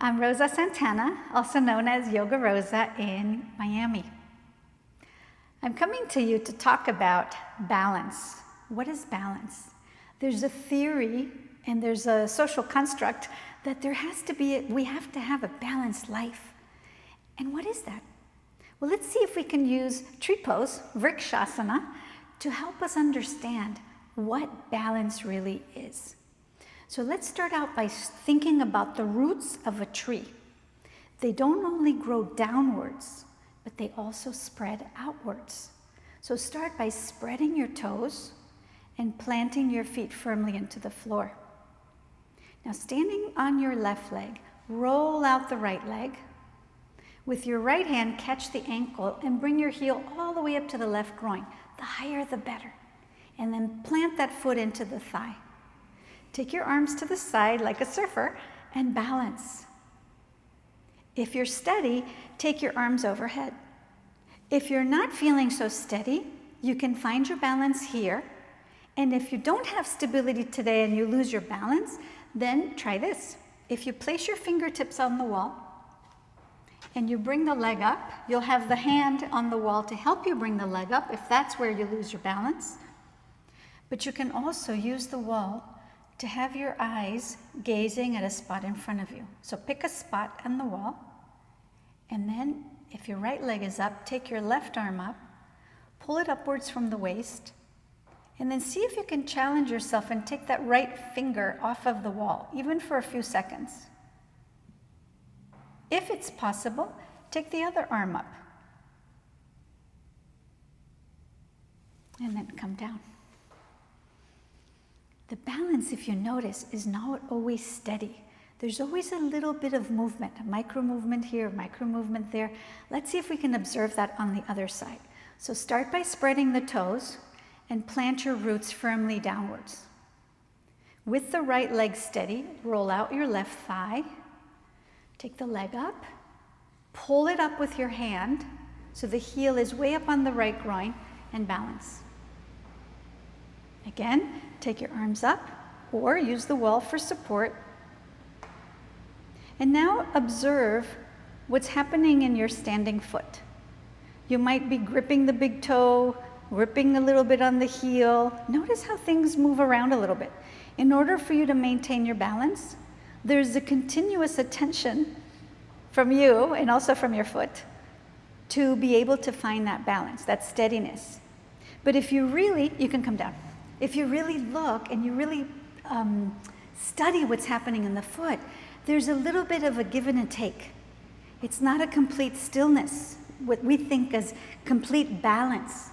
I'm Rosa Santana, also known as Yoga Rosa in Miami. I'm coming to you to talk about balance. What is balance? There's a theory and there's a social construct that we have to have a balanced life. And what is that? Well, let's see if we can use tree pose, Vriksasana, to help us understand what balance really is. So let's start out by thinking about the roots of a tree. They don't only grow downwards, but they also spread outwards. So start by spreading your toes and planting your feet firmly into the floor. Now, standing on your left leg, roll out the right leg. With your right hand, catch the ankle and bring your heel all the way up to the left groin. The higher, the better. And then plant that foot into the thigh. Take your arms to the side like a surfer and balance. If you're steady, take your arms overhead. If you're not feeling so steady, you can find your balance here. And if you don't have stability today and you lose your balance, then try this. If you place your fingertips on the wall and you bring the leg up, you'll have the hand on the wall to help you bring the leg up if that's where you lose your balance. But you can also use the wall to have your eyes gazing at a spot in front of you. So pick a spot on the wall, and then if your right leg is up, take your left arm up, pull it upwards from the waist, and then see if you can challenge yourself and take that right finger off of the wall, even for a few seconds. If it's possible, take the other arm up, and then come down. The balance, if you notice, is not always steady. There's always a little bit of movement, a micro movement here, a micro movement there. Let's see if we can observe that on the other side. So start by spreading the toes and plant your roots firmly downwards. With the right leg steady, roll out your left thigh. Take the leg up, pull it up with your hand so the heel is way up on the right groin, and balance. Again, take your arms up or use the wall for support. And now observe what's happening in your standing foot. You might be gripping the big toe, gripping a little bit on the heel. Notice how things move around a little bit. In order for you to maintain your balance, there's a continuous attention from you and also from your foot to be able to find that balance, that steadiness. But if you can come down. If you really look and you really study what's happening in the foot, there's a little bit of a give and a take. It's not a complete stillness, what we think as complete balance.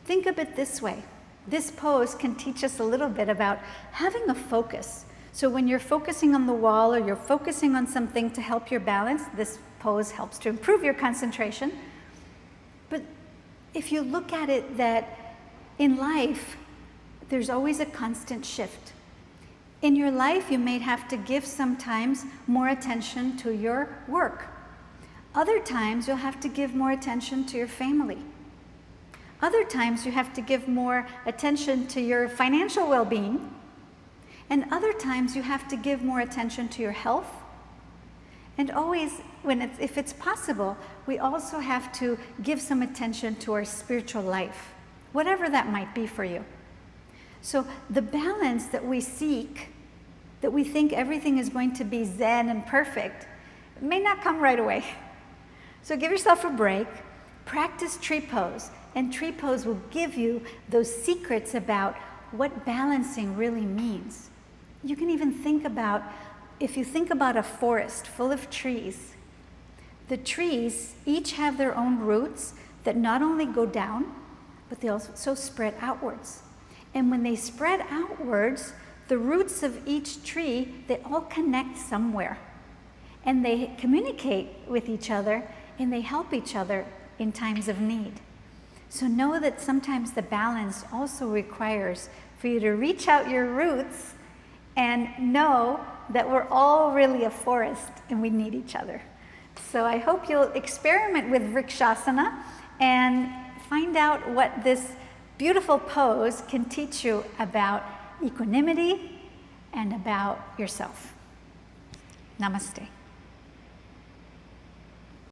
Think of it this way. This pose can teach us a little bit about having a focus. So when you're focusing on the wall or you're focusing on something to help your balance, this pose helps to improve your concentration. But if you look at it that in life, there's always a constant shift. In your life, you may have to give sometimes more attention to your work. Other times, you'll have to give more attention to your family. Other times, you have to give more attention to your financial well-being. And other times, you have to give more attention to your health. And always, if it's possible, we also have to give some attention to our spiritual life, whatever that might be for you. So the balance that we seek, that we think everything is going to be zen and perfect, may not come right away. So give yourself a break, practice tree pose, and tree pose will give you those secrets about what balancing really means. You can even think about, if you think about a forest full of trees, the trees each have their own roots that not only go down, but they also spread outwards. And when they spread outwards, the roots of each tree, they all connect somewhere. And they communicate with each other and they help each other in times of need. So know that sometimes the balance also requires for you to reach out your roots and know that we're all really a forest and we need each other. So I hope you'll experiment with Vriksasana and find out what this beautiful pose can teach you about equanimity and about yourself. Namaste.